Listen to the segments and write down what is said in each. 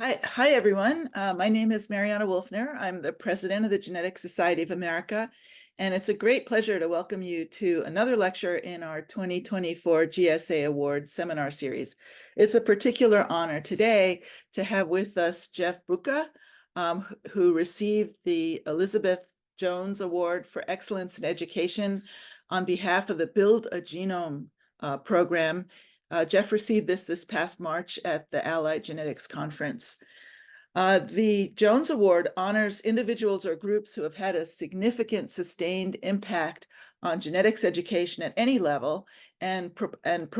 Hi everyone. My name is Mariana Wolfner. I'm the president of the Genetic Society of America, and it's a great pleasure to welcome you to another lecture in our 2024 GSA Award seminar series. It's a particular honor today to have with us Jef Boeke, who received the Elizabeth Jones Award for Excellence in Education on behalf of the Build-a-Genome program. Jef received this past March at the Allied Genetics Conference. The Jones Award honors individuals or groups who have had a significant sustained impact on genetics education at any level and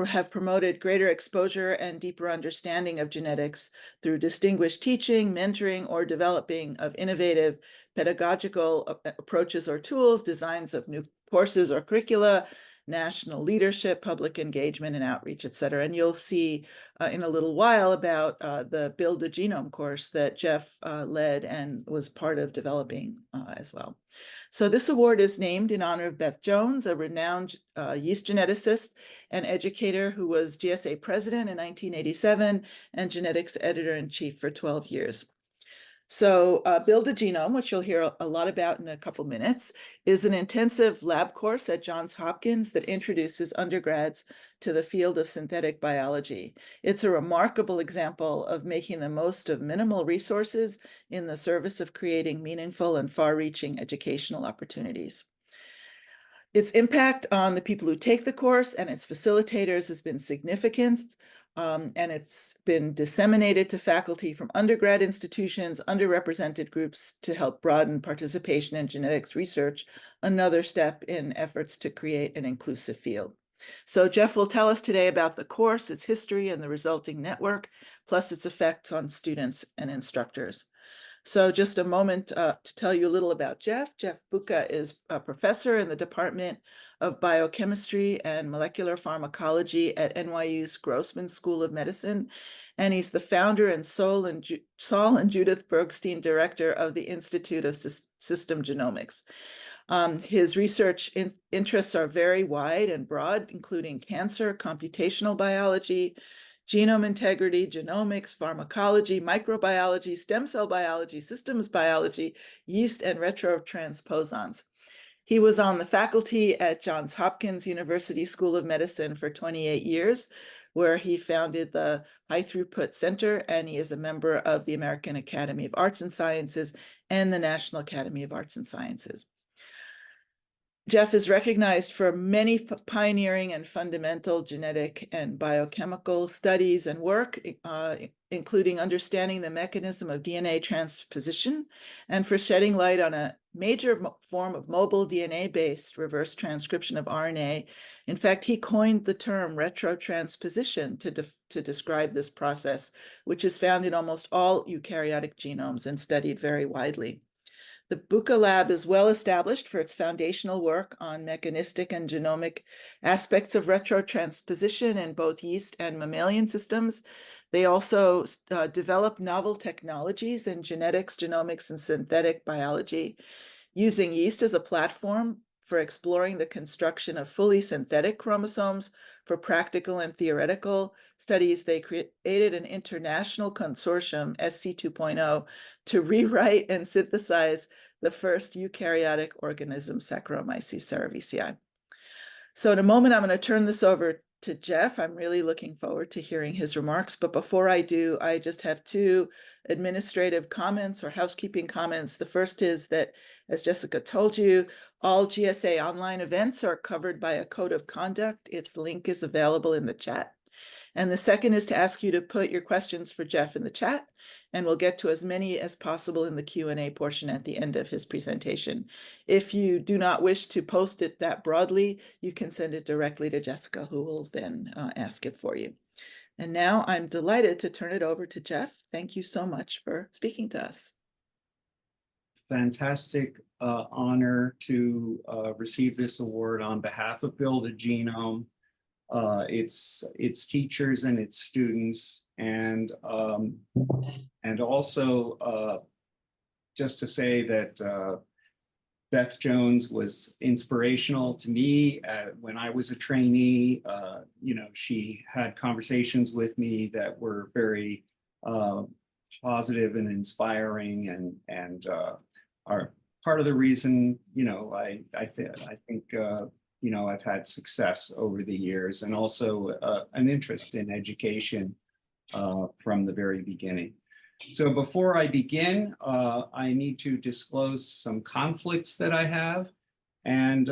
have promoted greater exposure and deeper understanding of genetics through distinguished teaching, mentoring, or developing of innovative pedagogical approaches or tools, designs of new courses or curricula, national leadership, public engagement and outreach, et cetera. And you'll see in a little while about the Build-a-Genome course that Jef led and was part of developing as well. So this award is named in honor of Beth Jones, a renowned yeast geneticist and educator who was GSA president in 1987 and genetics editor-in-chief for 12 years. So Build-a-Genome, which you'll hear a lot about in a couple minutes, is an intensive lab course at Johns Hopkins that introduces undergrads to the field of synthetic biology. It's a remarkable example of making the most of minimal resources in the service of creating meaningful and far-reaching educational opportunities. Its impact on the people who take the course and its facilitators has been significant. And it's been disseminated to faculty from undergrad institutions, underrepresented groups to help broaden participation in genetics research, another step in efforts to create an inclusive field. So Jef will tell us today about the course, its history, and the resulting network, plus its effects on students and instructors. So just a moment to tell you a little about Jef. Jef Boeke is a professor in the Department of Biochemistry and Molecular Pharmacology at NYU's Grossman School of Medicine. And he's the founder and Saul and Judith Bergstein director of the Institute of System Genomics. His research interests are very wide and broad, including cancer, computational biology, genome integrity, genomics, pharmacology, microbiology, stem cell biology, systems biology, yeast, and retrotransposons. He was on the faculty at Johns Hopkins University School of Medicine for 28 years, where he founded the High Throughput Center, and he is a member of the American Academy of Arts and Sciences and the National Academy of Arts and Sciences. Jef is recognized for many pioneering and fundamental genetic and biochemical studies and work, including understanding the mechanism of DNA transposition and for shedding light on a major form of mobile DNA-based reverse transcription of RNA. In fact, he coined the term retrotransposition to describe this process, which is found in almost all eukaryotic genomes and studied very widely. The Boeke Lab is well established for its foundational work on mechanistic and genomic aspects of retrotransposition in both yeast and mammalian systems. They also develop novel technologies in genetics, genomics, and synthetic biology, using yeast as a platform for exploring the construction of fully synthetic chromosomes. For practical and theoretical studies, they created an international consortium, Sc2.0, to rewrite and synthesize the first eukaryotic organism, Saccharomyces cerevisiae. So in a moment, I'm going to turn this over to Jef. I'm really looking forward to hearing his remarks. But before I do, I just have two administrative comments or housekeeping comments. The first is that, as Jessica told you, all GSA online events are covered by a code of conduct. Its link is available in the chat. And the second is to ask you to put your questions for Jef in the chat, and we'll get to as many as possible in the Q&A portion at the end of his presentation. If you do not wish to post it that broadly, you can send it directly to Jessica, who will then ask it for you. And now I'm delighted to turn it over to Jef. Thank you so much for speaking to us. Fantastic honor to receive this award on behalf of Build-a-Genome, its teachers and its students, and also just to say that Beth Jones was inspirational to me when I was a trainee. You know, she had conversations with me that were very positive and inspiring, and are part of the reason, I think I've had success over the years, and also an interest in education from the very beginning. So before I begin, I need to disclose some conflicts that I have. And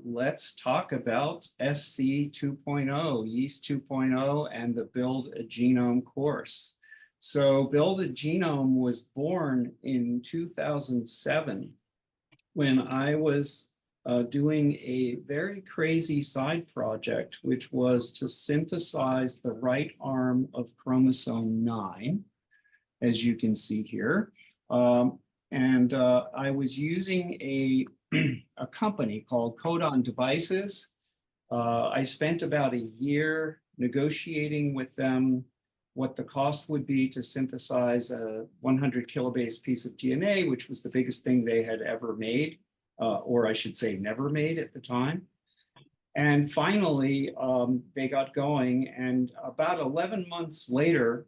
let's talk about SC 2.0, Yeast 2.0, and the Build-a-Genome course. So Build-a-Genome was born in 2007 when I was doing a very crazy side project, which was to synthesize the right arm of chromosome 9, as you can see here. I was using a company called Codon Devices. I spent about a year negotiating with them what the cost would be to synthesize a 100 kilobase piece of DNA, which was the biggest thing they had ever made, or I should say never made at the time. And finally, they got going, and about 11 months later,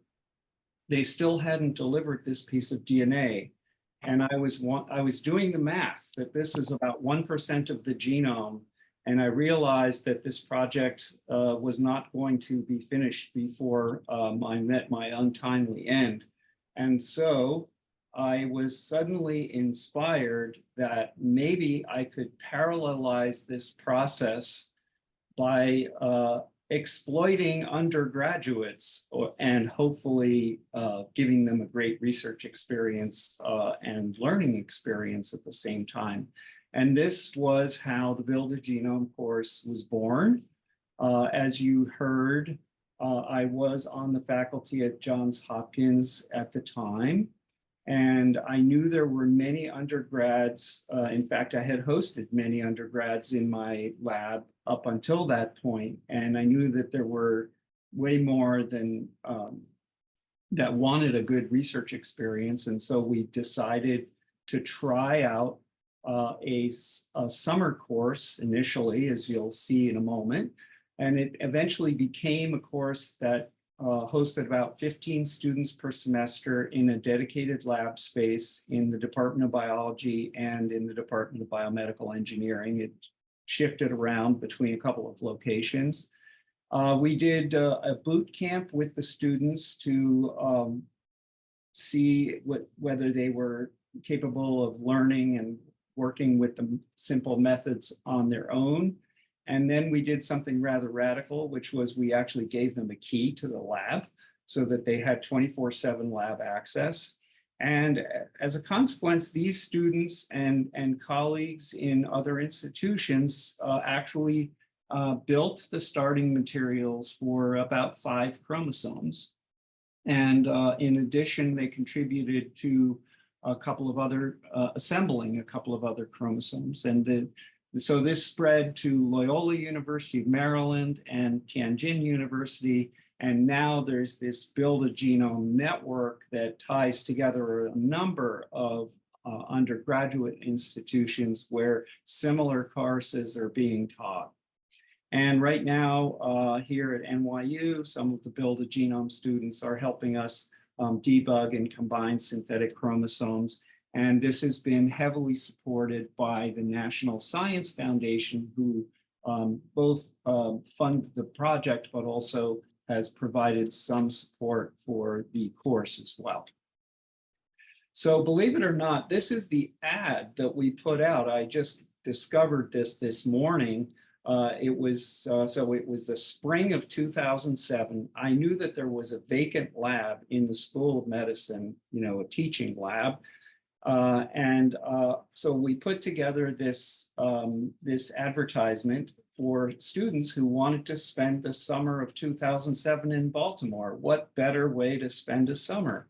they still hadn't delivered this piece of DNA. And I was doing the math that this is about 1% of the genome. And I realized that this project was not going to be finished before I met my untimely end. And so I was suddenly inspired that maybe I could parallelize this process by exploiting undergraduates and hopefully giving them a great research experience and learning experience at the same time. And this was how the Build-a-Genome course was born. As you heard, I was on the faculty at Johns Hopkins at the time, and I knew there were many undergrads. In fact, I had hosted many undergrads in my lab up until that point, and I knew that there were way more than that wanted a good research experience. And so we decided to try out a summer course initially, as you'll see in a moment. And it eventually became a course that hosted about 15 students per semester in a dedicated lab space in the Department of Biology and in the Department of Biomedical Engineering. It shifted around between a couple of locations. We did a boot camp with the students to see whether they were capable of learning and working with the simple methods on their own. And then we did something rather radical, which was we actually gave them a key to the lab so that they had 24/7 lab access. And as a consequence, these students and colleagues in other institutions actually built the starting materials for about 5 chromosomes. And in addition, they contributed to a couple of other, assembling a couple of other chromosomes. And so this spread to Loyola University of Maryland and Tianjin University. And now there's this Build-a-Genome network that ties together a number of undergraduate institutions where similar courses are being taught. And right now here at NYU, some of the Build-a-Genome students are helping us debug and combine synthetic chromosomes. And this has been heavily supported by the National Science Foundation, who both fund the project, but also has provided some support for the course as well. So believe it or not, this is the ad that we put out. I just discovered this morning. It was the spring of 2007. I knew that there was a vacant lab in the School of Medicine, a teaching lab. So we put together this advertisement for students who wanted to spend the summer of 2007 in Baltimore. What better way to spend a summer?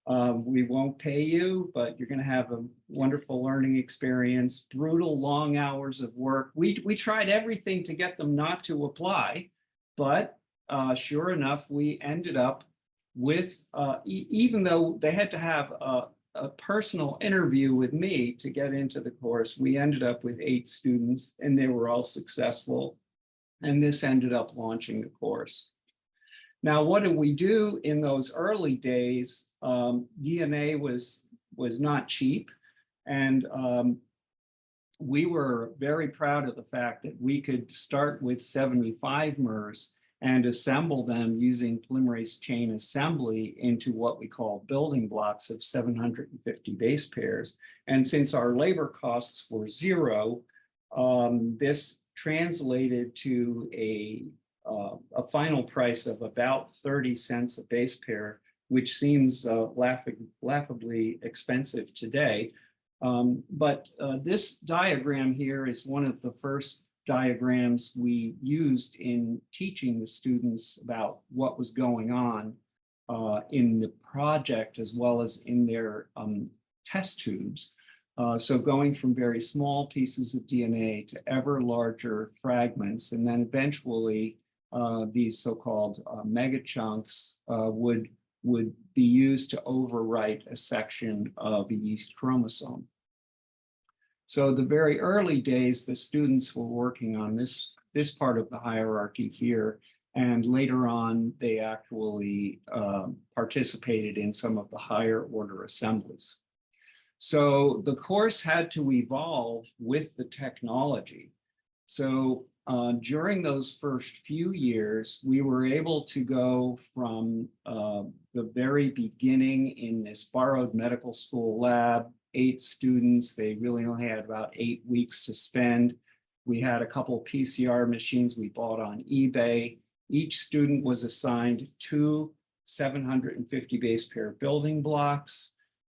We won't pay you, but you're going to have a wonderful learning experience, brutal long hours of work. We tried everything to get them not to apply, but sure enough, we ended up with, even though they had to have a personal interview with me to get into the course, we ended up with 8 students and they were all successful. And this ended up launching the course. Now, what did we do in those early days? DNA was not cheap, and we were very proud of the fact that we could start with 75 mers and assemble them using polymerase chain assembly into what we call building blocks of 750 base pairs. And since our labor costs were zero, this translated to a final price of about 30 cents a base pair, which seems laughably expensive today. But this diagram here is one of the first diagrams we used in teaching the students about what was going on in the project as well as in their test tubes. So going from very small pieces of DNA to ever larger fragments, and then eventually these so-called mega chunks would be used to overwrite a section of a yeast chromosome. So the very early days, the students were working on this part of the hierarchy here, and later on, they actually participated in some of the higher order assemblies. So the course had to evolve with the technology. So during those first few years, we were able to go from the very beginning in this borrowed medical school lab, 8 students. They really only had about 8 weeks to spend. We had a couple of PCR machines we bought on eBay. Each student was assigned 2 750 base pair building blocks.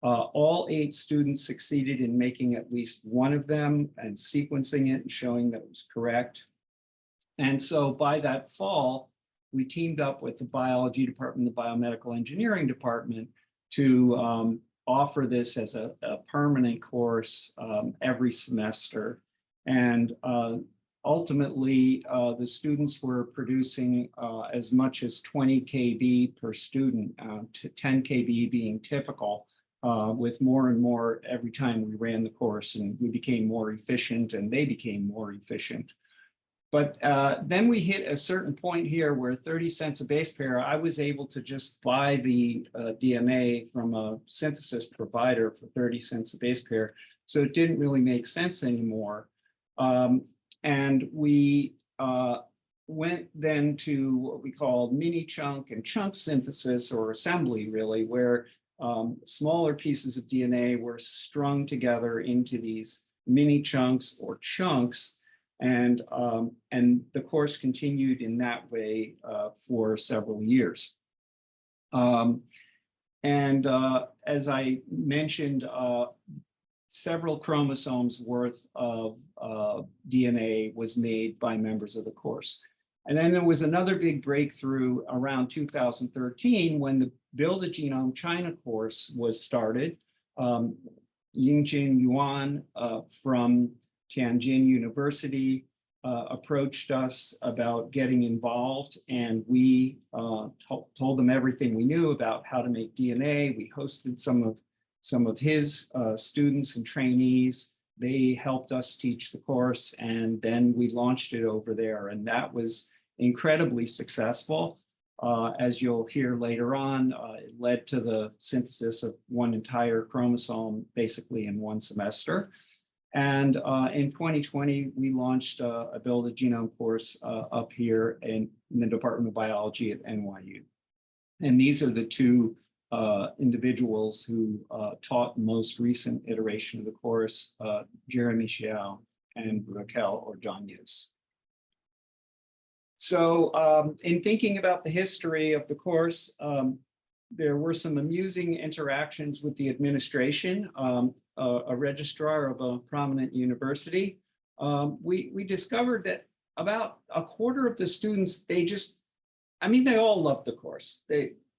All 8 students succeeded in making at least one of them and sequencing it and showing that it was correct. And so by that fall, we teamed up with the biology department, the biomedical engineering department to offer this as a permanent course every semester. And ultimately, the students were producing as much as 20 kb per student, to 10 kb being typical, with more and more every time we ran the course, and we became more efficient and they became more efficient. But then we hit a certain point here where 30 cents a base pair, I was able to just buy the DNA from a synthesis provider for 30 cents a base pair. So it didn't really make sense anymore. And we went then to what we called mini chunk and chunk synthesis, or assembly really, where smaller pieces of DNA were strung together into these mini chunks or chunks. And the course continued in that way for several years. As I mentioned, several chromosomes worth of DNA was made by members of the course. And then there was another big breakthrough around 2013 when the Build-a-Genome China course was started. Yingjin Yuan from Tianjin University approached us about getting involved, and we told them everything we knew about how to make DNA. We hosted some of his students and trainees. They helped us teach the course, and then we launched it over there, and that was incredibly successful. As you'll hear later on, it led to the synthesis of one entire chromosome basically in one semester. And in 2020, we launched a Build-a-Genome course up here in the Department of Biology at NYU. And these are the 2 individuals who taught the most recent iteration of the course, Jeremy Xiao and Raquel Ordonez. So in thinking about the history of the course, there were some amusing interactions with the administration. A registrar of a prominent university, we discovered that about a quarter of the students, they all loved the course.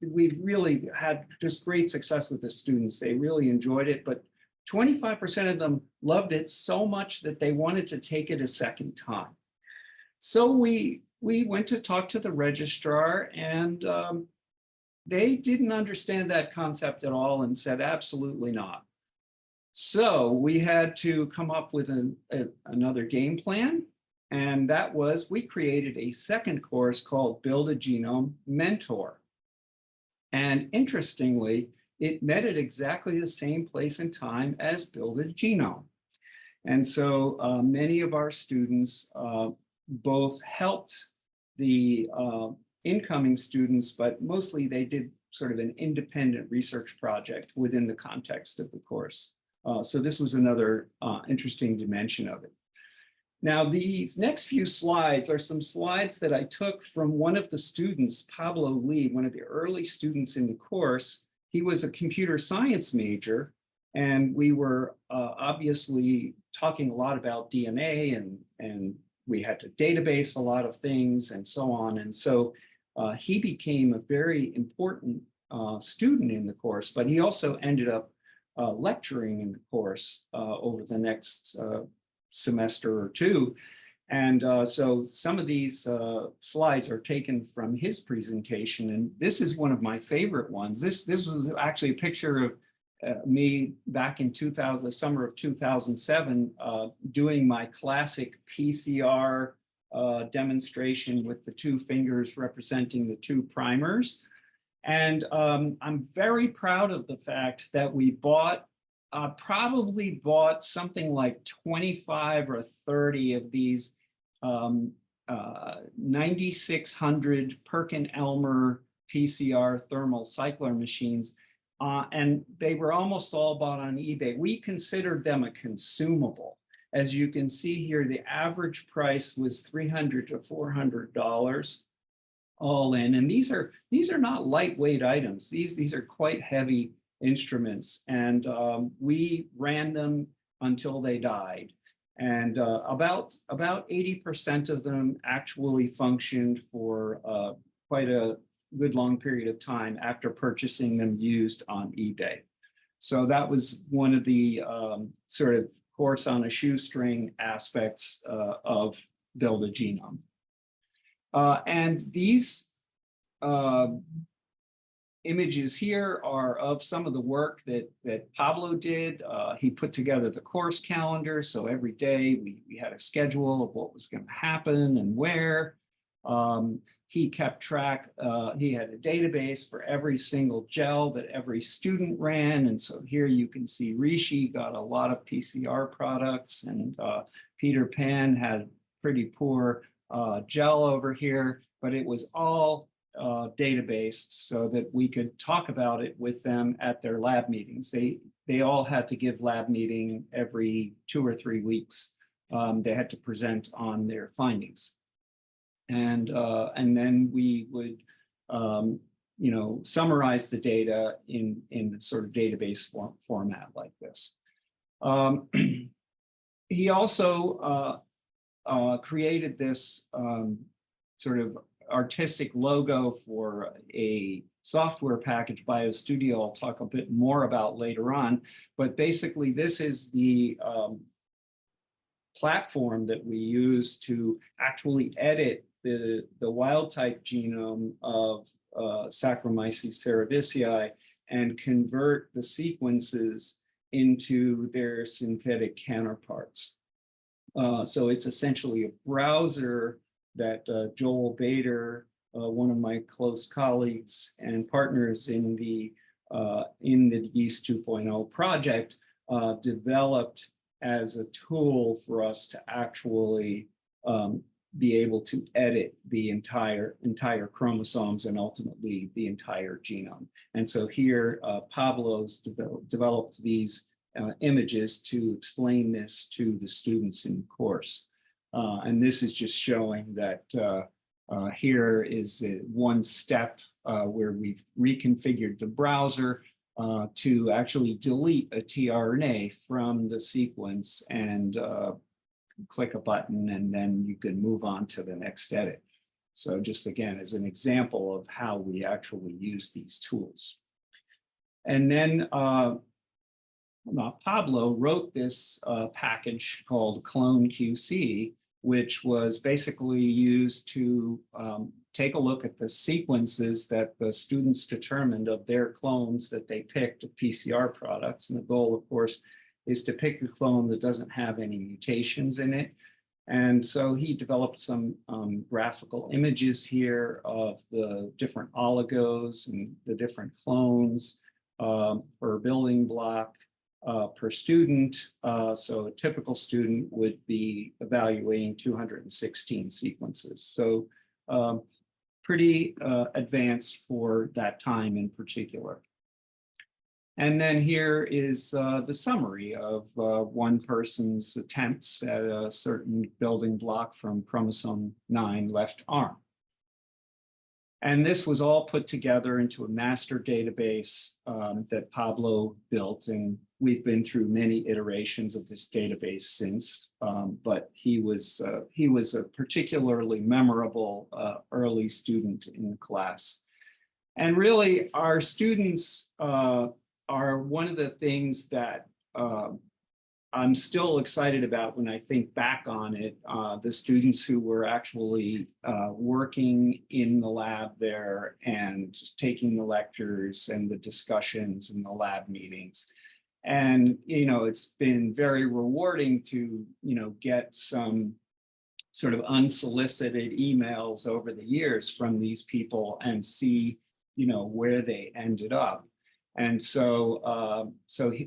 We really had just great success with the students. They really enjoyed it, but 25% of them loved it so much that they wanted to take it a second time. So we went to talk to the registrar, and they didn't understand that concept at all and said, absolutely not. So we had to come up with another game plan. And that was, we created a second course called Build-a-Genome Mentor. And interestingly, it met at exactly the same place and time as Build-a-Genome. And so many of our students both helped the incoming students, but mostly they did sort of an independent research project within the context of the course. So this was another interesting dimension of it. Now, these next few slides are some slides that I took from one of the students, Pablo Lee, one of the early students in the course. He was a computer science major, and we were obviously talking a lot about DNA, and we had to database a lot of things and so on. And so he became a very important student in the course, but he also ended up lecturing in the course over the next semester or two. And so some of these slides are taken from his presentation, and this is one of my favorite ones. This was actually a picture of me back in the summer of 2007, doing my classic PCR demonstration with the two fingers representing the two primers. And I'm very proud of the fact that we probably bought something like 25 or 30 of these 9600 Perkin-Elmer PCR thermal cycler machines. And they were almost all bought on eBay. We considered them a consumable. As you can see here, the average price was $300 to $400 all in. And these are not lightweight items. These are quite heavy instruments, and we ran them until they died. And about 80% of them actually functioned for quite a good long period of time after purchasing them used on eBay. So that was one of the sort of course on a shoestring aspects of Build-a-Genome. And these images here are of some of the work that Pablo did. He put together the course calendar. So every day we had a schedule of what was going to happen and where. He kept track, he had a database for every single gel that every student ran. And so here you can see Rishi got a lot of PCR products, and Peter Pan had pretty poor gel over here, but it was all databased so that we could talk about it with them at their lab meetings. They all had to give lab meeting every 2 or 3 weeks. They had to present on their findings. And then we would summarize the data in sort of database format like this. He also created this sort of artistic logo for a software package, BioStudio. I'll talk a bit more about later on, but basically this is the platform that we use to actually edit the wild type genome of Saccharomyces cerevisiae and convert the sequences into their synthetic counterparts. So it's essentially a browser that Joel Bader, one of my close colleagues and partners in the Yeast 2.0 project, developed as a tool for us to actually be able to edit the entire chromosomes and ultimately the entire genome. And so here, Pablo's developed these images to explain this to the students in the course. And this is just showing that here is one step where we've reconfigured the browser to actually delete a tRNA from the sequence and click a button, and then you can move on to the next edit. So just again, as an example of how we actually use these tools. And then Pablo wrote this package called Clone QC, which was basically used to take a look at the sequences that the students determined of their clones that they picked of PCR products. And the goal, of course, is to pick a clone that doesn't have any mutations in it. And so he developed some graphical images here of the different oligos and the different clones per building block per student. So a typical student would be evaluating 216 sequences. So pretty advanced for that time in particular. And then here is the summary of one person's attempts at a certain building block from chromosome 9 left arm. And this was all put together into a master database that Pablo built. And we've been through many iterations of this database since, but he was a particularly memorable early student in the class. And really, our students are one of the things that I'm still excited about when I think back on it. The students who were actually working in the lab there and taking the lectures and the discussions and the lab meetings. And, it's been very rewarding to, get some sort of unsolicited emails over the years from these people and see, where they ended up. And so,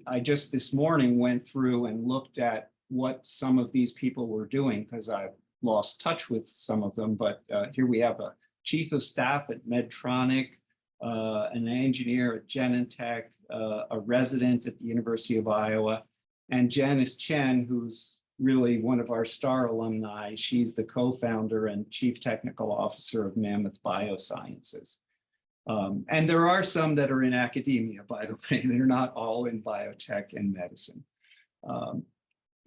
I just this morning went through and looked at what some of these people were doing, because I've lost touch with some of them. But here we have a chief of staff at Medtronic, an engineer at Genentech, a resident at the University of Iowa, and Janice Chen, who's really one of our star alumni. She's the co-founder and chief technical officer of Mammoth Biosciences. And there are some that are in academia, by the way. They're not all in biotech and medicine.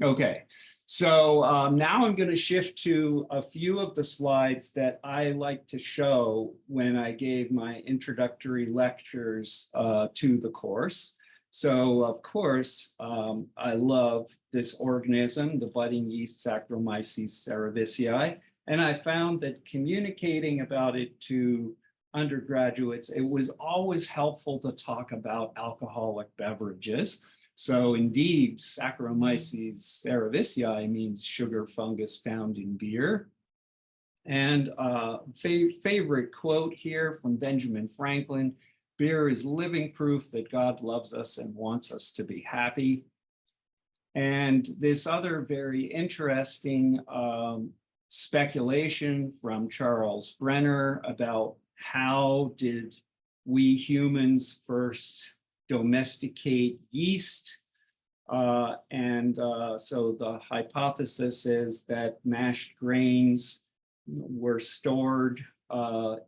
Okay, so now I'm going to shift to a few of the slides that I like to show when I gave my introductory lectures to the course. So, of course, I love this organism, the budding yeast Saccharomyces cerevisiae, and I found that communicating about it to undergraduates, it was always helpful to talk about alcoholic beverages. So indeed, Saccharomyces cerevisiae means sugar fungus found in beer. And favorite quote here from Benjamin Franklin: beer is living proof that God loves us and wants us to be happy. And this other very interesting speculation from Charles Brenner about how did we humans first domesticate yeast? So the hypothesis is that mashed grains were stored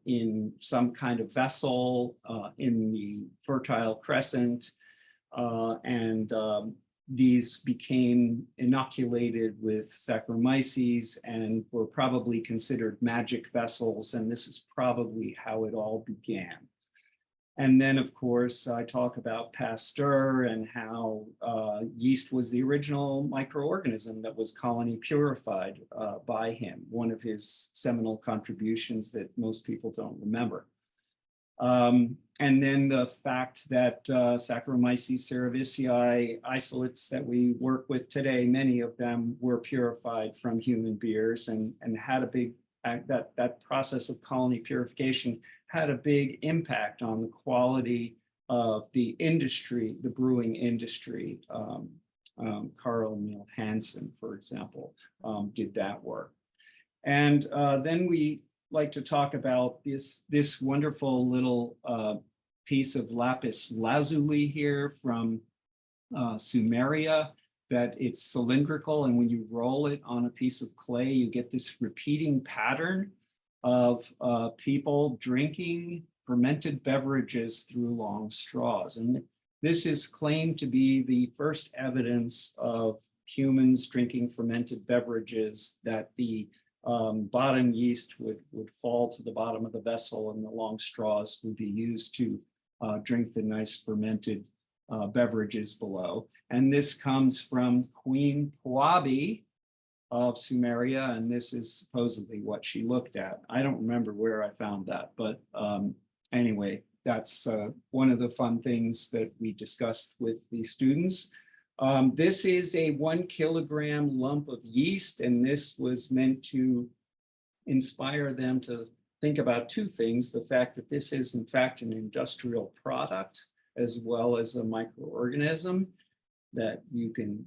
in some kind of vessel in the Fertile Crescent, these became inoculated with Saccharomyces and were probably considered magic vessels, and this is probably how it all began. And then, of course, I talk about Pasteur and how yeast was the original microorganism that was colony purified by him, one of his seminal contributions that most people don't remember. And then the fact that Saccharomyces cerevisiae isolates that we work with today, many of them were purified from human beers and had a big, that process of colony purification had a big impact on the quality of the industry, the brewing industry. Carl Emil Hansen, for example, did that work. And then we like to talk about this wonderful little piece of lapis lazuli here from Sumeria, that it's cylindrical, and when you roll it on a piece of clay, you get this repeating pattern of people drinking fermented beverages through long straws. And this is claimed to be the first evidence of humans drinking fermented beverages, that the bottom yeast would fall to the bottom of the vessel and the long straws would be used to drink the nice fermented beverages below. And this comes from Queen Puabi of Sumeria, and this is supposedly what she looked at. I don't remember where I found that, but anyway, that's one of the fun things that we discussed with the students. This is a 1 kilogram lump of yeast, and this was meant to inspire them to think about two things: the fact that this is in fact an industrial product, as well as a microorganism that you can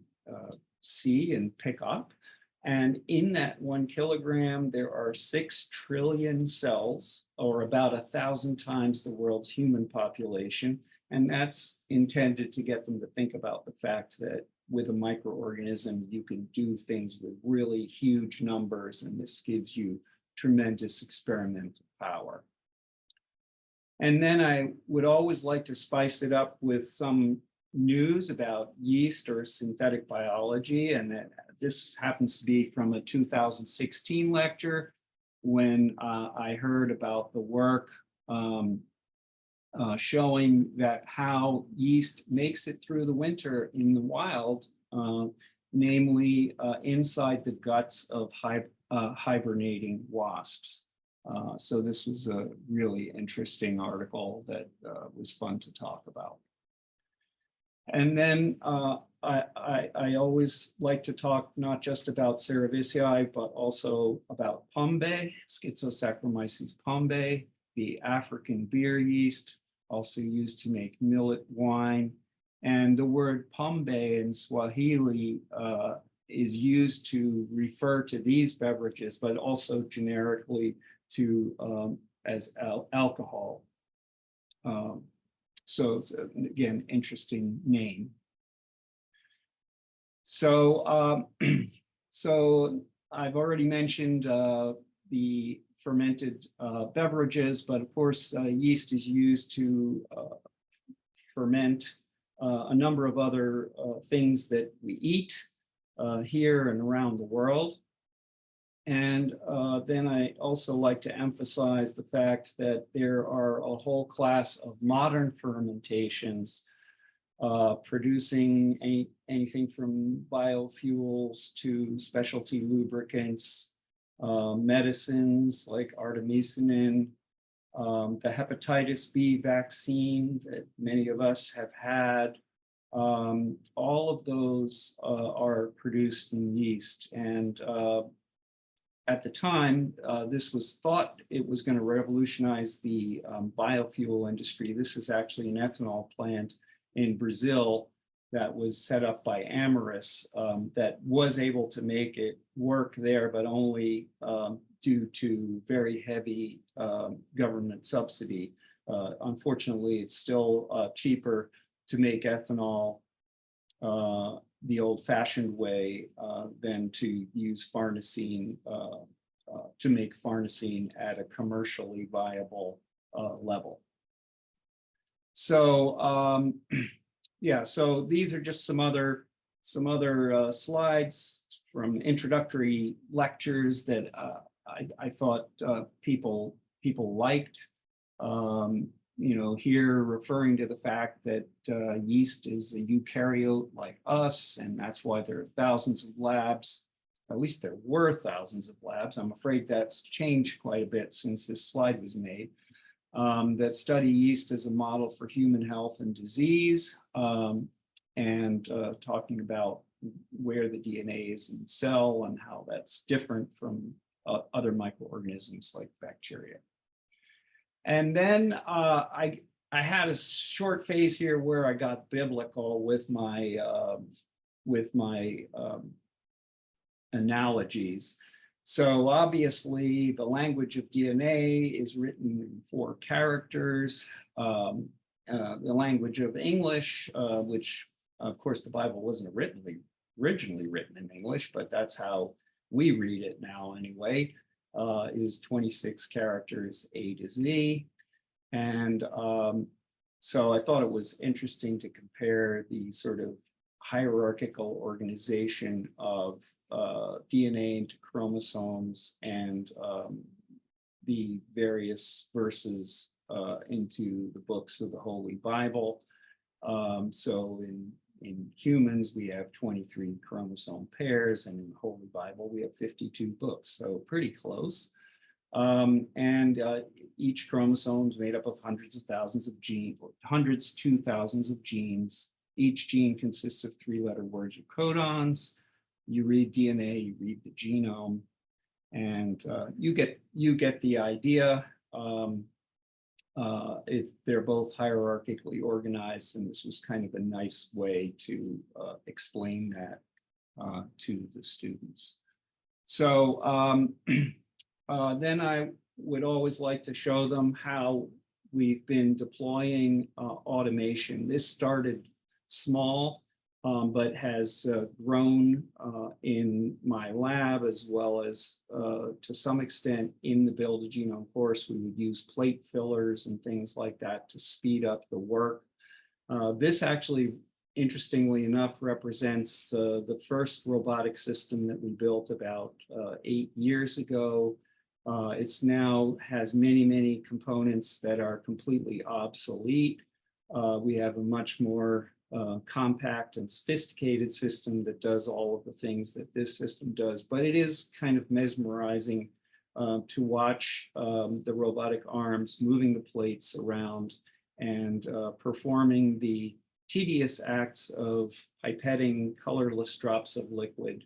see and pick up. And in that 1 kilogram, there are 6 trillion cells, or about 1,000 times the world's human population. And that's intended to get them to think about the fact that with a microorganism, you can do things with really huge numbers, and this gives you tremendous experimental power. And then I would always like to spice it up with some news about yeast or synthetic biology, and this happens to be from a 2016 lecture when I heard about the work showing that how yeast makes it through the winter in the wild, namely inside the guts of hibernating wasps. So this was a really interesting article that was fun to talk about. And then I always like to talk not just about Cerevisiae, but also about pombe, Schizosaccharomyces pombe, the African beer yeast, also used to make millet wine. And the word pombe in Swahili is used to refer to these beverages, but also generically to as alcohol. So it's, again, interesting name. So, so I've already mentioned the fermented beverages, but of course, yeast is used to ferment a number of other things that we eat here and around the world. And then I also like to emphasize the fact that there are a whole class of modern fermentations producing anything from biofuels to specialty lubricants, medicines like artemisinin, the hepatitis B vaccine that many of us have had. All of those are produced in yeast. And at the time, this was thought it was going to revolutionize the biofuel industry. This is actually an ethanol plant in Brazil that was set up by Amyris that was able to make it work there, but only due to very heavy government subsidy. Unfortunately, it's still cheaper to make ethanol the old-fashioned way than to use farnesene to make farnesene at a commercially viable level. So yeah, so these are just some other slides from introductory lectures that I thought people liked. You know, here referring to the fact that yeast is a eukaryote like us, and that's why there are thousands of labs, at least there were thousands of labs. I'm afraid that's changed quite a bit since this slide was made, that study yeast as a model for human health and disease, and talking about where the DNA is in the cell and how that's different from other microorganisms like bacteria. And then I had a short phase here where I got biblical with my analogies. So obviously, the language of DNA is written in 4 characters. The language of English, which of course the Bible wasn't originally written in English, but that's how we read it now anyway. Is 26 characters A to Z. And so I thought it was interesting to compare the sort of hierarchical organization of DNA into chromosomes and the various verses into the books of the Holy Bible. So in humans, we have 23 chromosome pairs, and in the Holy Bible, we have 52 books, so pretty close. And each chromosome is made up of hundreds of thousands of genes, hundreds to thousands of genes, Each gene consists of 3-letter words or codons. You read DNA, you read the genome, and you get the idea. They're both hierarchically organized, and this was kind of a nice way to explain that to the students. So then I would always like to show them how we've been deploying automation. This started small, but has grown in my lab, as well as to some extent in the Build-A-Genome course. We would use plate fillers and things like that to speed up the work. This actually, interestingly enough, represents the first robotic system that we built about 8 years ago. It's now has many components that are completely obsolete. We have a much more compact and sophisticated system that does all of the things that this system does, but it is kind of mesmerizing to watch the robotic arms moving the plates around and performing the tedious acts of pipetting colorless drops of liquid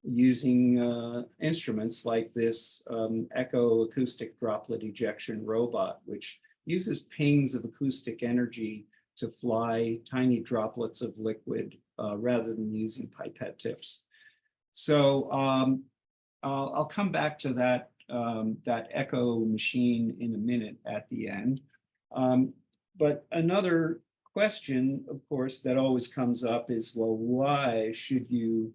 using instruments like this echo-acoustic droplet ejection robot, which uses pings of acoustic energy to fly tiny droplets of liquid rather than using pipette tips. So I'll come back to that, that echo machine in a minute at the end. But another question, of course, that always comes up is, well, why should you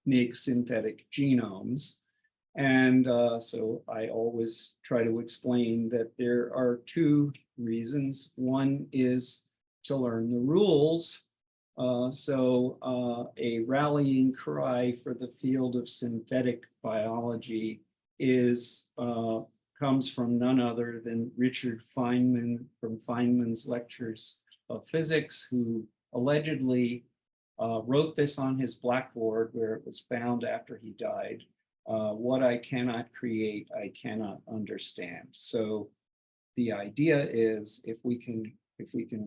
make synthetic genomes? And so I always try to explain that there are 2 reasons. One is to learn the rules. A rallying cry for the field of synthetic biology comes from none other than Richard Feynman from Feynman's Lectures of Physics, who allegedly wrote this on his blackboard where it was found after he died. What I cannot create, I cannot understand. So the idea is if we can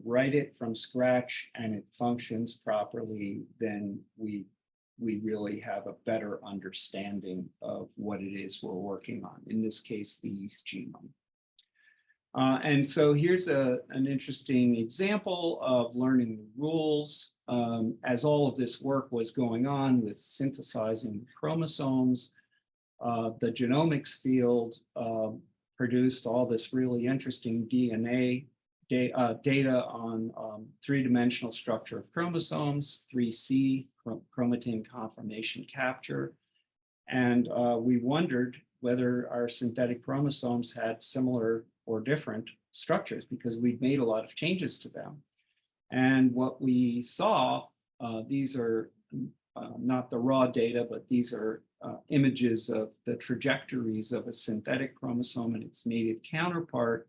write it from scratch and it functions properly, then we really have a better understanding of what it is we're working on, in this case, the yeast genome. And so here's an interesting example of learning the rules. As all of this work was going on with synthesizing chromosomes, the genomics field produced all this really interesting DNA data on 3-dimensional structure of chromosomes, 3C, chromatin conformation capture. And we wondered whether our synthetic chromosomes had similar or different structures, because we'd made a lot of changes to them. And what we saw, these are not the raw data, but these are images of the trajectories of a synthetic chromosome and its native counterpart,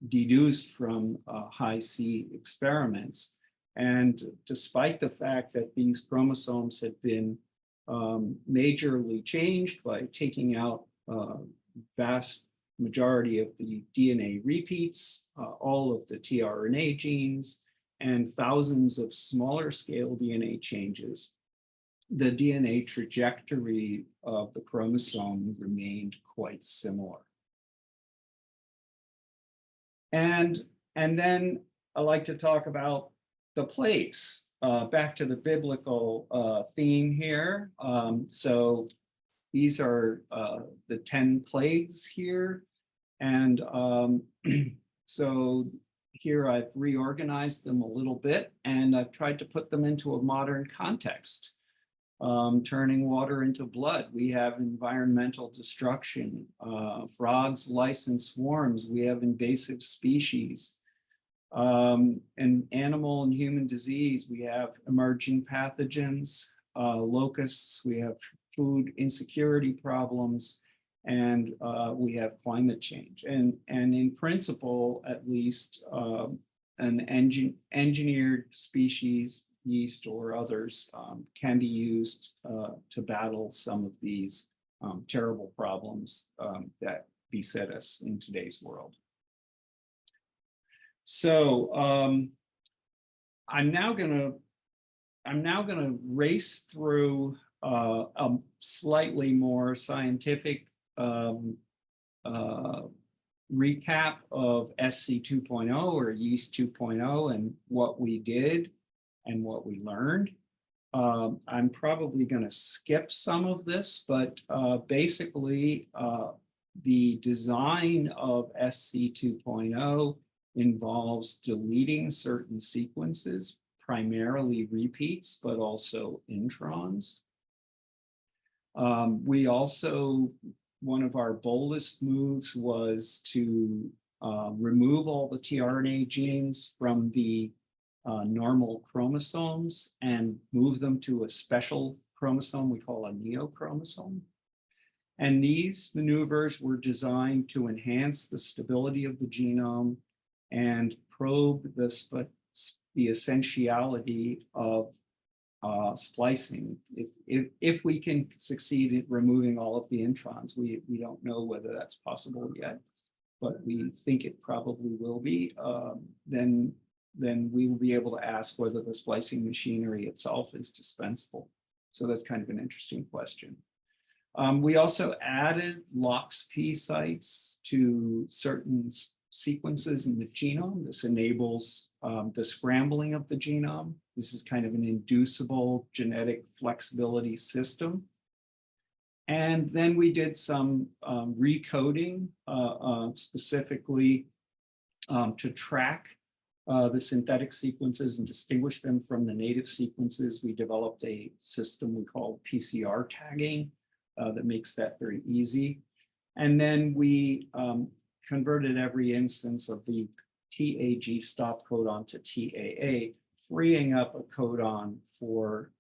deduced from high C experiments. And despite the fact that these chromosomes had been majorly changed by taking out vast majority of the DNA repeats, all of the tRNA genes, and thousands of smaller scale DNA changes, the DNA trajectory of the chromosome remained quite similar. And then I like to talk about the plagues. Back to the biblical theme here. So these are the 10 plagues here. And so here I've reorganized them a little bit, and I've tried to put them into a modern context. Turning water into blood. We have environmental destruction, frogs, lice, and swarms. We have invasive species. And animal and human disease. We have emerging pathogens, locusts. We have food insecurity problems, and we have climate change. And in principle, at least, an engineered species, yeast or others, can be used to battle some of these terrible problems that beset us in today's world. So I'm now gonna race through a slightly more scientific recap of SC 2.0 or yeast 2.0 and what we did and what we learned. I'm probably going to skip some of this, but basically the design of SC 2.0 involves deleting certain sequences, primarily repeats, but also introns. We also, one of our boldest moves was to remove all the tRNA genes from the normal chromosomes and move them to a special chromosome we call a neochromosome. And these maneuvers were designed to enhance the stability of the genome and probe the essentiality of splicing. If we can succeed at removing all of the introns, we don't know whether that's possible yet, but we think it probably will be, then we will be able to ask whether the splicing machinery itself is dispensable. So that's kind of an interesting question. We also added LOXP sites to certain sequences in the genome. This enables the scrambling of the genome. This is kind of an inducible genetic flexibility system. And then we did some recoding specifically to track the synthetic sequences and distinguish them from the native sequences. We developed a system we call PCR tagging that makes that very easy. And then we converted every instance of the TAG stop codon to TAA, freeing up a codon for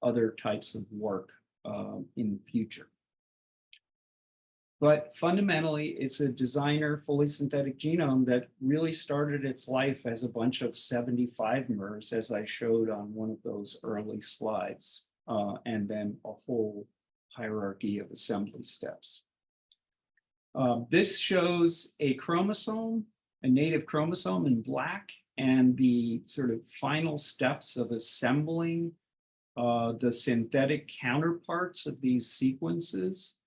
other types of work in the future. But fundamentally, it's a designer fully synthetic genome that really started its life as a bunch of 75 mers, as I showed on one of those early slides, and then a whole hierarchy of assembly steps. This shows a chromosome, a native chromosome in black, and the sort of final steps of assembling the synthetic counterparts of these sequences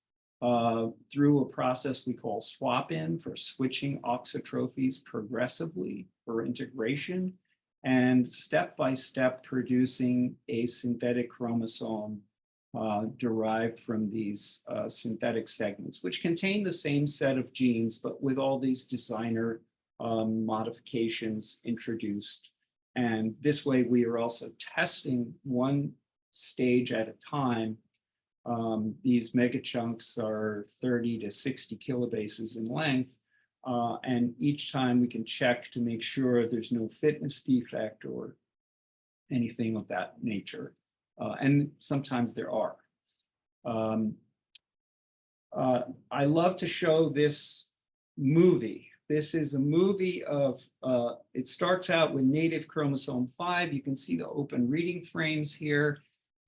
through a process we call swap-in for switching auxotrophies progressively for integration, and step-by-step producing a synthetic chromosome derived from these synthetic segments, which contain the same set of genes, but with all these designer modifications introduced. And this way, we are also testing one stage at a time. These megachunks are 30 to 60 kilobases in length. And each time we can check to make sure there's no fitness defect or anything of that nature. And sometimes there are. I love to show this movie. This is a movie of, it starts out with native chromosome 5. You can see the open reading frames here.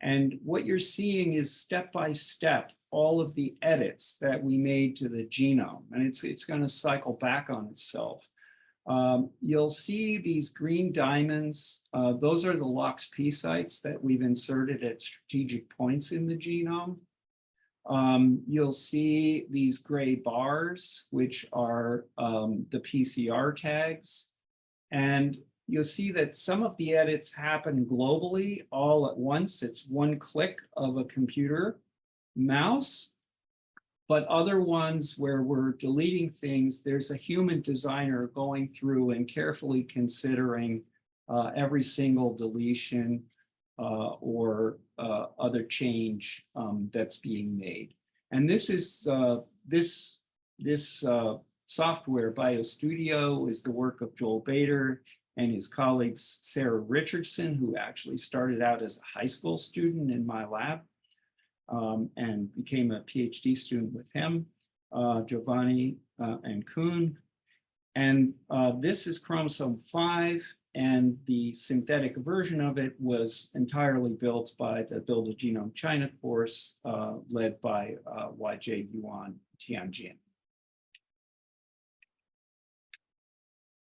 And what you're seeing is step by step, all of the edits that we made to the genome. And it's going to cycle back on itself. You'll see these green diamonds. Those are the LOXP sites that we've inserted at strategic points in the genome. You'll see these gray bars, which are the PCR tags. And you'll see that some of the edits happen globally all at once. It's one click of a computer mouse. But other ones where we're deleting things, there's a human designer going through and carefully considering every single deletion or other change that's being made. And this is this software, BioStudio, is the work of Joel Bader and his colleagues Sarah Richardson, who actually started out as a high school student in my lab. And became a PhD student with him, Giovanni and Kuhn. And this is chromosome 5, and the synthetic version of it was entirely built by the Build-a-Genome China course led by YJ Yuan Tianjin.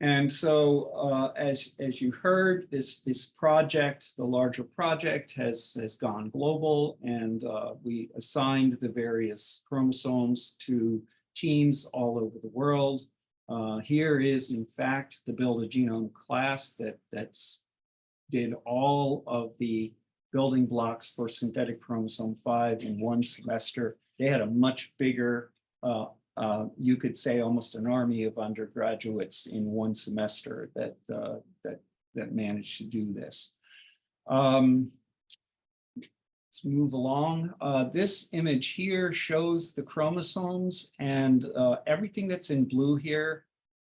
And so as you heard, this project, the larger project has gone global, and we assigned the various chromosomes to teams all over the world. Here is, in fact, the Build-A-Genome class that's did all of the building blocks for synthetic chromosome 5 in one semester. They had a much bigger, you could say almost an army of undergraduates in one semester that managed to do this. Let's move along. This image here shows the chromosomes, and everything that's in blue here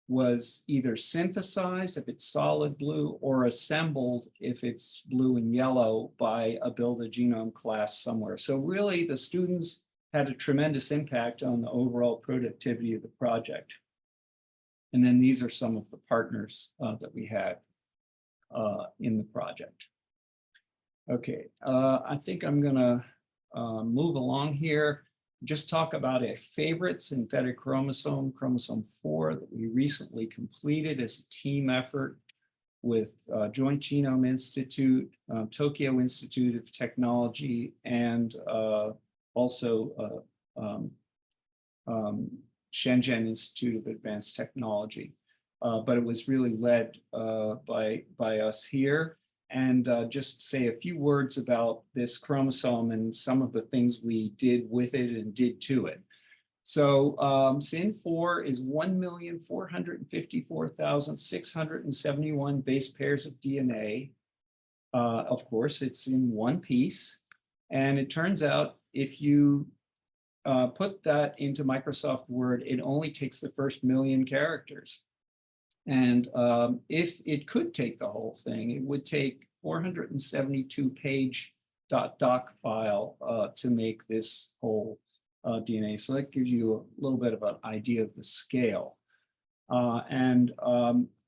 was either synthesized if it's solid blue or assembled if it's blue and yellow by a Build-A-Genome class somewhere. So really the students had a tremendous impact on the overall productivity of the project. And then these are some of the partners that we had in the project. Okay, I think I'm gonna move along here. Just talk about a favorite synthetic chromosome, chromosome 4, that we recently completed as a team effort with Joint Genome Institute, Tokyo Institute of Technology, and also Shenzhen Institute of Advanced Technology. But it was really led by us here. And just say a few words about this chromosome and some of the things we did with it and did to it. So SYN4 is 1,454,671 base pairs of DNA. Of course, it's in one piece. And it turns out if you put that into Microsoft Word, it only takes the first 1,000,000 characters. And if it could take the whole thing, it would take 472 page .doc file to make this whole DNA. So that gives you a little bit of an idea of the scale.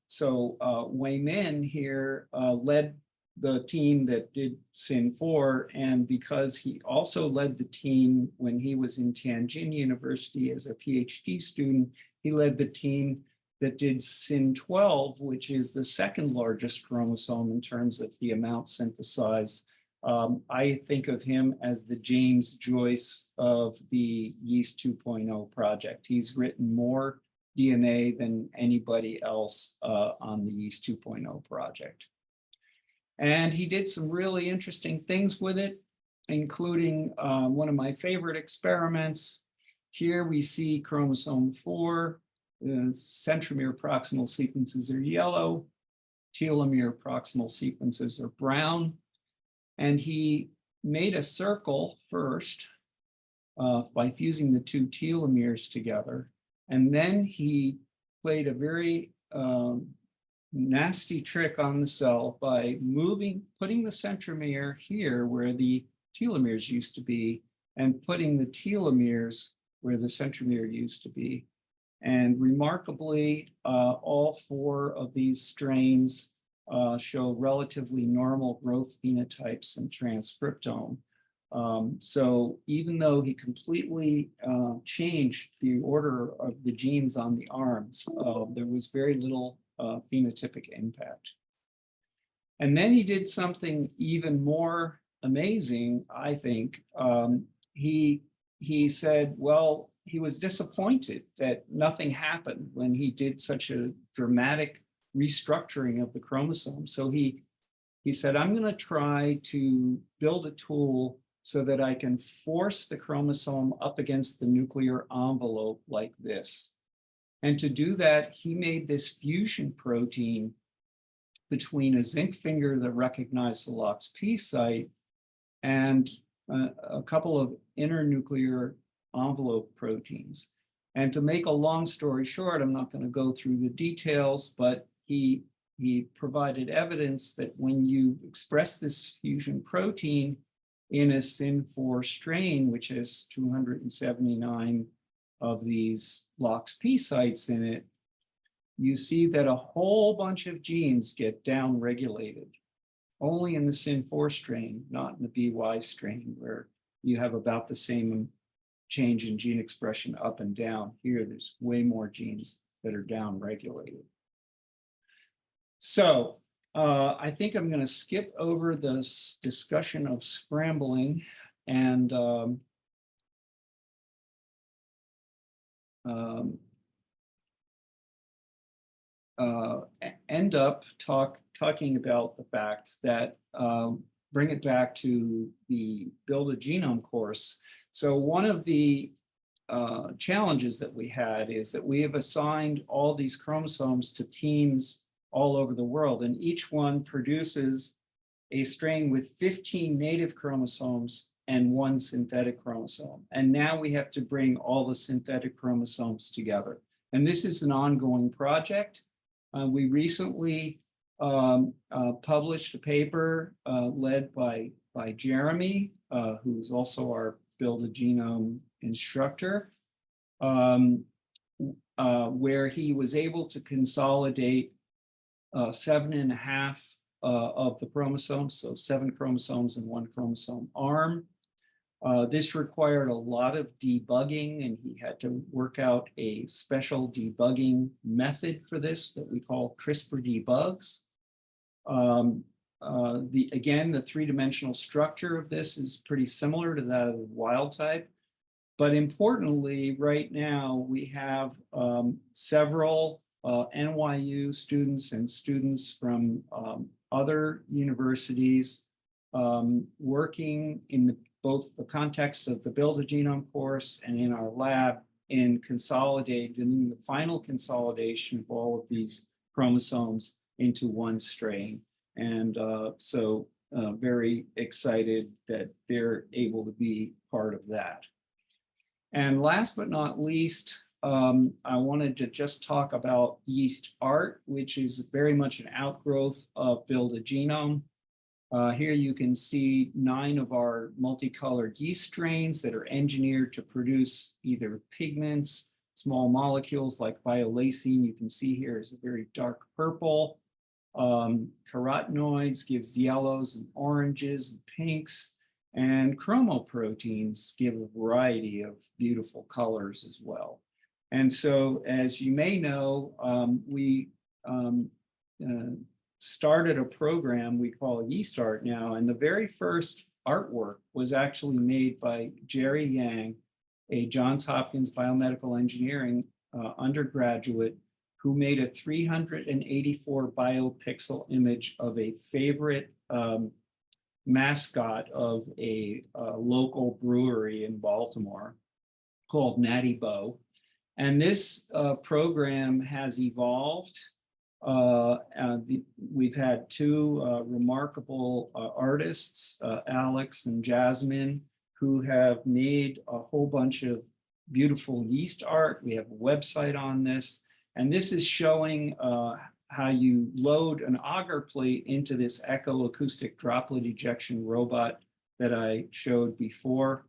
So Wei Min here led the team that did SYN4, and because he also led the team when he was in Tianjin University as a PhD student, he led the team that did SYN12, which is the second largest chromosome in terms of the amount synthesized. I think of him as the James Joyce of the Yeast 2.0 project. He's written more DNA than anybody else on the Yeast 2.0 project. And he did some really interesting things with it, including one of my favorite experiments. Here we see chromosome 4. The centromere proximal sequences are yellow, telomere proximal sequences are brown. And he made a circle first by fusing the two telomeres together. And then he played a very nasty trick on the cell by putting the centromere here where the telomeres used to be, and putting the telomeres where the centromere used to be. And remarkably, all 4 of these strains show relatively normal growth phenotypes and transcriptome. So even though he completely changed the order of the genes on the arms, there was very little phenotypic impact. And then he did something even more amazing, I think. He said, well, he was disappointed that nothing happened when he did such a dramatic restructuring of the chromosome. So he said, I'm going to try to build a tool so that I can force the chromosome up against the nuclear envelope like this. And to do that, he made this fusion protein between a zinc finger that recognized the LOXP site and a couple of internuclear envelope proteins. And to make a long story short, I'm not going to go through the details, but he provided evidence that when you express this fusion protein in a SYN4 strain, which has 279 of these LOXP sites in it, you see that a whole bunch of genes get downregulated, only in the SYN4 strain, not in the BY strain, where you have about the same change in gene expression up and down. Here, there's way more genes that are downregulated. So I think I'm going to skip over this discussion of scrambling and end up talking about the fact that bring it back to the Build-A-Genome course. So one of the challenges that we had is that we have assigned all these chromosomes to teams all over the world, and each one produces a strain with 15 native chromosomes and 1 synthetic chromosome. And now we have to bring all the synthetic chromosomes together. And this is an ongoing project. We recently published a paper led by Jeremy, who's also our Build-A-Genome instructor, where he was able to consolidate 7.5 of the chromosomes, so 7 chromosomes and 1 chromosome arm. This required a lot of debugging, and he had to work out a special debugging method for this that we call CRISPR debugs. Again, the 3-dimensional structure of this is pretty similar to that of the wild type. But importantly, right now, we have several NYU students and students from other universities working in both the context of the Build-A-Genome course and in our lab in consolidating the final consolidation of all of these chromosomes into 1 strain. And so very excited that they're able to be part of that. And last but not least, I wanted to just talk about yeast art, which is very much an outgrowth of Build-A-Genome. Here you can see 9 of our multicolored yeast strains that are engineered to produce either pigments, small molecules like biolacine. You can see here is a very dark purple. Carotenoids gives yellows and oranges and pinks. And chromoproteins give a variety of beautiful colors as well. And so, as you may know, we started a program we call Yeast Art now, and the very first artwork was actually made by Jerry Yang, a Johns Hopkins biomedical engineering undergraduate, who made a 384 biopixel image of a favorite mascot of a local brewery in Baltimore called Natty Bo. And this program has evolved. We've had 2 remarkable artists, Alex and Jasmine, who have made a whole bunch of beautiful yeast art. We have a website on this, and this is showing how you load an agar plate into this echoacoustic droplet ejection robot that I showed before.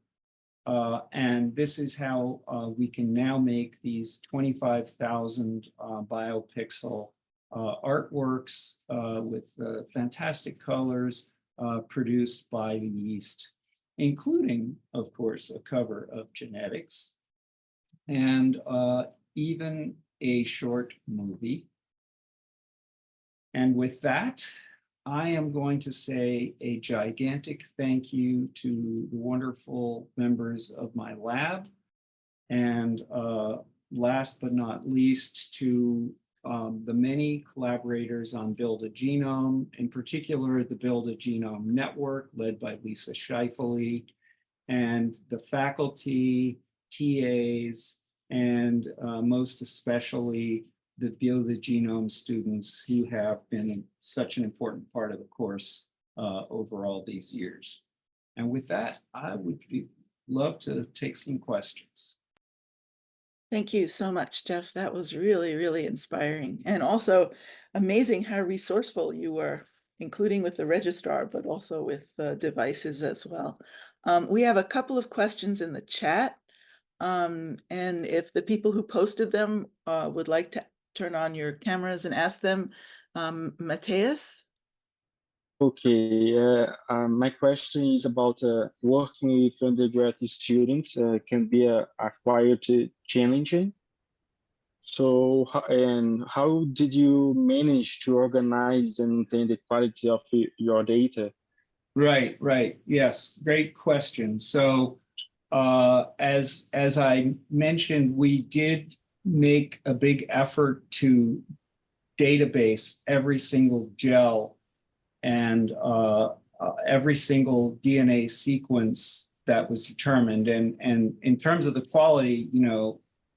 And this is how we can now make these 25,000 biopixel artworks with fantastic colors produced by the yeast, including, of course, a cover of genetics and even a short movie. And with that, I am going to say a gigantic thank you to the wonderful members of my lab. And last but not least, to the many collaborators on Build-A-Genome, in particular, the Build-A-Genome Network, led by Lisa Scheifele, and the faculty, TAs, and most especially the Build-A-Genome students who have been such an important part of the course over all these years. And with that, I would love to take some questions. Thank you so much, Jeff. That was really, really inspiring, and also amazing how resourceful you were, including with the registrar, but also with devices as well. We have a couple of questions in the chat, and if the people who posted them would like to turn on your cameras and ask them. Mateus? Okay, my question is about working with undergraduate students can be quite challenging. So, and how did you manage to organize and maintain the quality of your data? Right. Yes, great question. So, as I mentioned, we did make a big effort to database every single gel and every single DNA sequence that was determined. And in terms of the quality,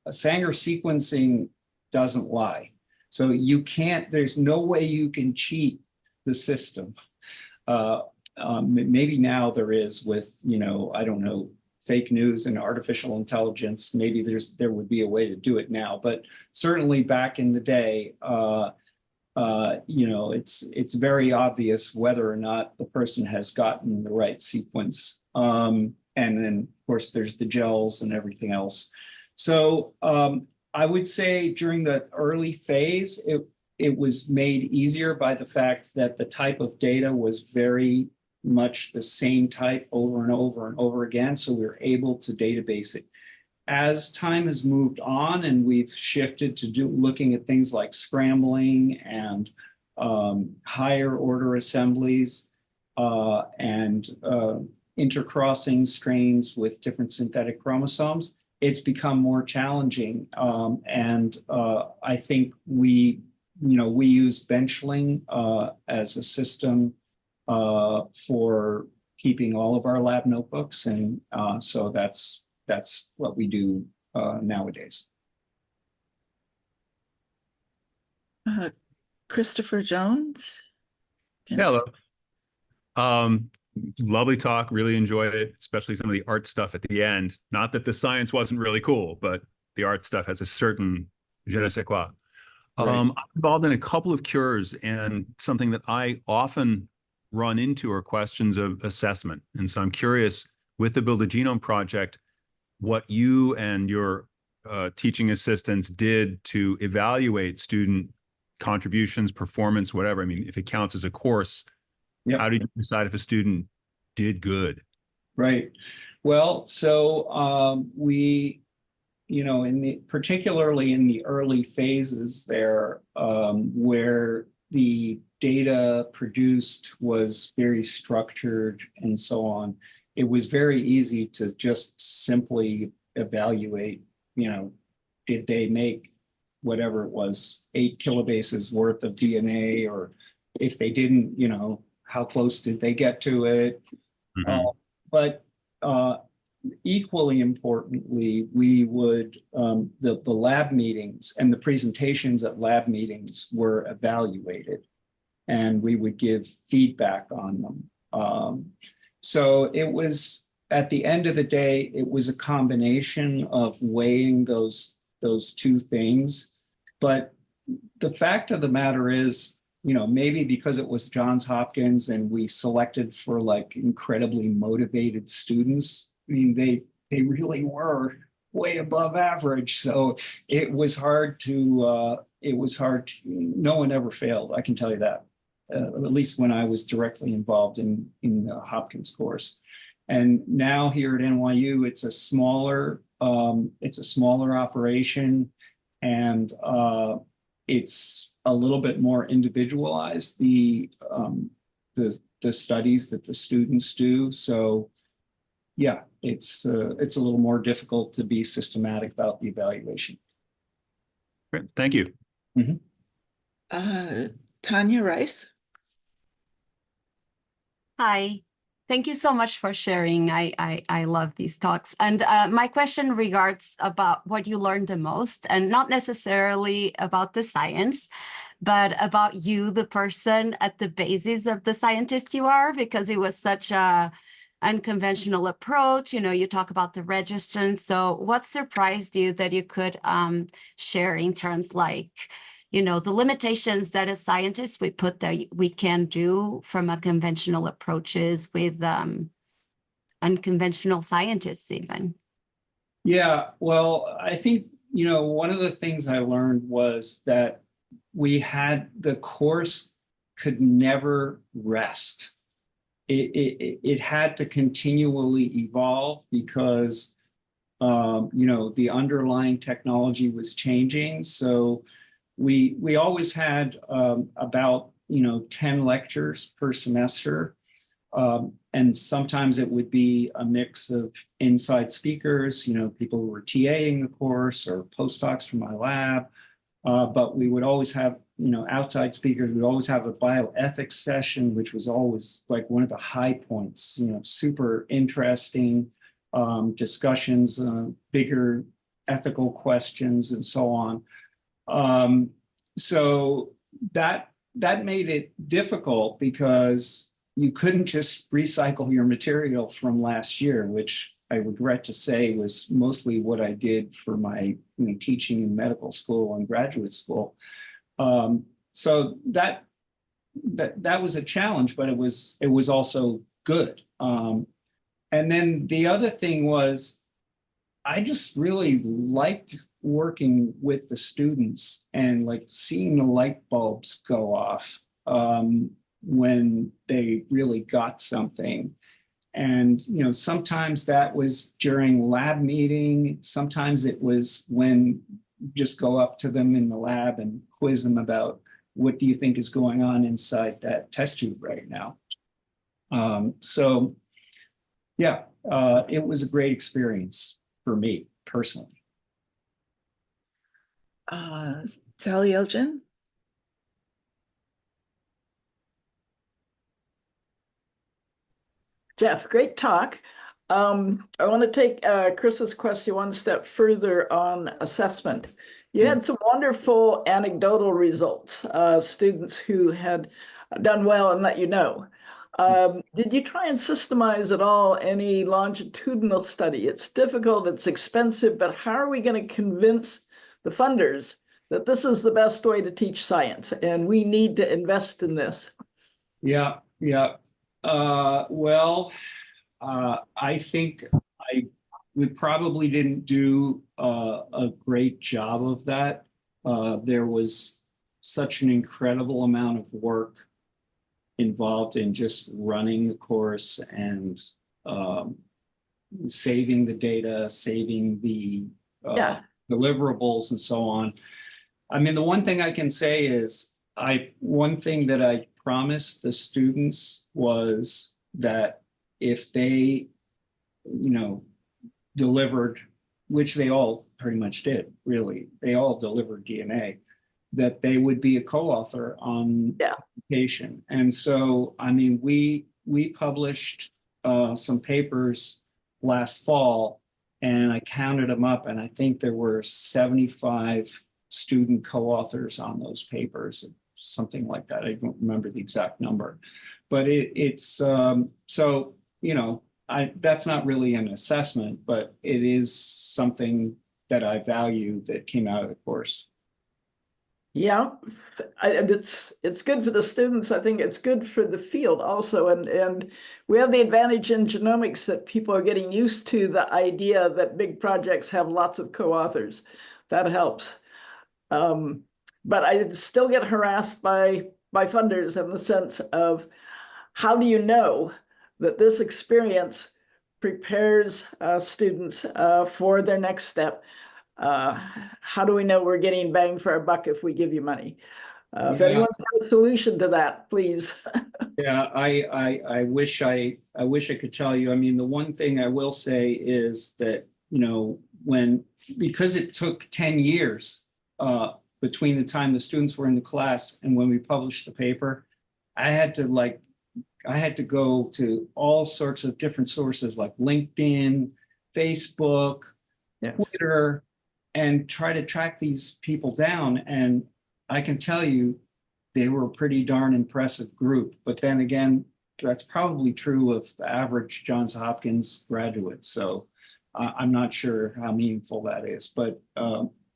Sanger sequencing doesn't lie. So you can't, there's no way you can cheat the system. Maybe now there is with, I don't know, fake news and artificial intelligence. Maybe there would be a way to do it now, but certainly back in the day, it's very obvious whether or not the person has gotten the right sequence. And then, of course, there's the gels and everything else. So I would say during the early phase, it was made easier by the fact that the type of data was very much the same type over and over and over again. So we were able to database it. As time has moved on and we've shifted to looking at things like scrambling and higher order assemblies and intercrossing strains with different synthetic chromosomes, it's become more challenging. I think we use benchling as a system for keeping all of our lab notebooks. And so that's what we do nowadays. Christopher Jones. Hello. Lovely talk. Really enjoyed it, especially some of the art stuff at the end. Not that the science wasn't really cool, but the art stuff has a certain je ne sais quoi. Right. I'm involved in a couple of cures, and something that I often run into are questions of assessment. And so I'm curious, with the Build-A-Genome project, what you and your teaching assistants did to evaluate student contributions, performance, whatever. I mean, if it counts as a course, Yep. How did you decide if a student did good? Right. Well, so we, particularly in the early phases there, where the data produced was very structured and so on, it was very easy to just simply evaluate, did they make whatever it was, 8 kilobases worth of DNA, or if they didn't, how close did they get to it? Mm-hmm. But equally importantly, we would, the lab meetings and the presentations at lab meetings were evaluated, and we would give feedback on them. So it was, at the end of the day, it was a combination of weighing those two things. But the fact of the matter is, maybe because it was Johns Hopkins and we selected for like incredibly motivated students, I mean, they really were way above average. So it was hard to, no one ever failed, I can tell you that, at least when I was directly involved in the Hopkins course. And now here at NYU, it's a smaller operation, and it's a little bit more individualized, the studies that the students do. So yeah, it's a little more difficult to be systematic about the evaluation. Great. Thank you. Mm-hmm. Tanya Rice. Hi. Thank you so much for sharing. I love these talks. And my question regards about what you learned the most, and not necessarily about the science, but about you, the person at the basis of the scientist you are, because it was such a unconventional approach. You talk about the registrants. So what surprised you that you could share in terms like, the limitations that as scientists we can do from a conventional approaches with unconventional scientists even? Yeah, well, I think, one of the things I learned was that the course could never rest. It had to continually evolve because You know, the underlying technology was changing. So we always had about, you know, 10 lectures per semester. And sometimes it would be a mix of inside speakers, you know, people who were TAing the course or postdocs from my lab. But we would always have, you know, outside speakers. We'd always have a bioethics session, which was always like one of the high points, you know, super interesting discussions, bigger ethical questions and so on. So that made it difficult because you couldn't just recycle your material from last year, which I regret to say was mostly what I did for my, you know, teaching in medical school and graduate school. So that was a challenge, but it was also good. And then the other thing was, I just really liked working with the students and like seeing the light bulbs go off when they really got something. And, you know, sometimes that was during lab meeting. Sometimes it was when just go up to them in the lab and quiz them about what do you think is going on inside that test tube right now. So yeah, it was a great experience for me personally. Sally Elgin? Jef, great talk. I want to take Chris's question one step further on assessment. You had some wonderful anecdotal results, students who had done well and let you know. Did you try and systemize at all any longitudinal study? It's difficult, it's expensive, but how are we going to convince the funders that this is the best way to teach science and we need to invest in this? Yeah. Well, I think we probably didn't do a great job of that. There was such an incredible amount of work involved in just running the course and saving the data, saving the deliverables and so on. I mean, the one thing I can say is one thing that I promised the students was that if they, you know, delivered, which they all pretty much did, really, they all delivered DNA, that they would be a co-author on application. And so, I mean, we published some papers last fall, and I counted them up, and I think there were 75 student co-authors on those papers, something like that. I don't remember the exact number, but it's so, you know, that's not really an assessment, but it is something that I value that came out of the course. Yeah, it's good for the students. I think it's good for the field also. And we have the advantage in genomics that people are getting used to the idea that big projects have lots of co-authors. That helps. But I still get harassed by funders in the sense of, how do you know that this experience prepares students for their next step? How do we know we're getting bang for our buck if we give you money? If anyone's got a solution to that, please. Yeah, I wish I could tell you. I mean, the one thing I will say is that, you know, because it took 10 years between the time the students were in the class and when we published the paper, I had to go to all sorts of different sources like LinkedIn, Facebook, Twitter, and try to track these people down. And I can tell you, they were a pretty darn impressive group. But then again, that's probably true of the average Johns Hopkins graduate. So I'm not sure how meaningful that is, but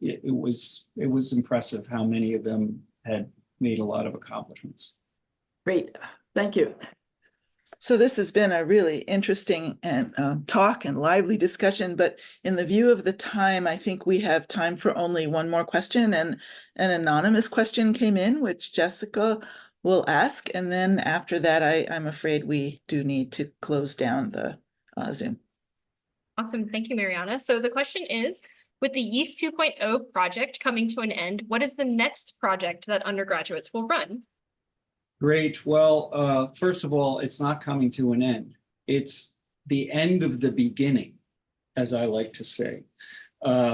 it was impressive how many of them had made a lot of accomplishments. Great, thank you. So this has been a really interesting and talk and lively discussion, but in the view of the time, I think we have time for only one more question, and an anonymous question came in, which Jessica will ask. And then after that, I'm afraid we do need to close down the Zoom. Awesome. Thank you, Mariana. So the question is, with the Yeast 2.0 project coming to an end, what is the next project that undergraduates will run? Great. Well, first of all, it's not coming to an end. It's the end of the beginning, as I like to say,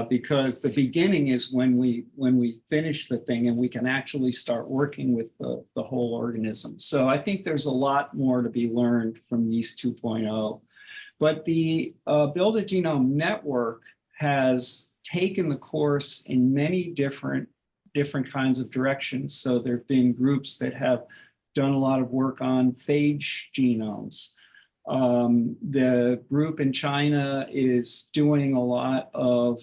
because the beginning is when we finish the thing and we can actually start working with the whole organism. So I think there's a lot more to be learned from Yeast 2.0. But the Build-a-Genome Network has taken the course in many different kinds of directions. So there have been groups that have done a lot of work on phage genomes. The group in China is doing a lot of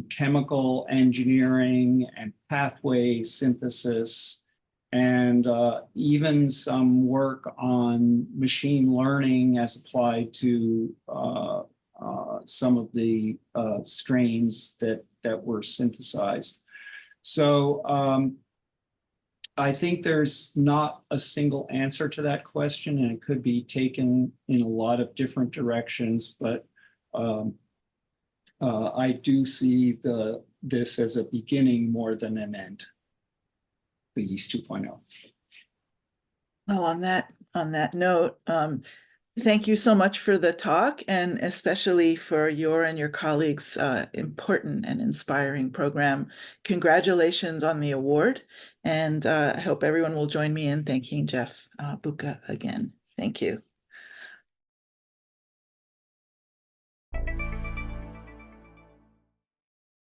chemical engineering and pathway synthesis, and even some work on machine learning as applied to some of the strains that were synthesized. So I think there's not a single answer to that question, and it could be taken in a lot of different directions, but I do see this as a beginning more than an end, the Yeast 2.0. Well, on that note, thank you so much for the talk, and especially for your and your colleagues' important and inspiring program. Congratulations on the award, and I hope everyone will join me in thanking Jef Boeke again. Thank you.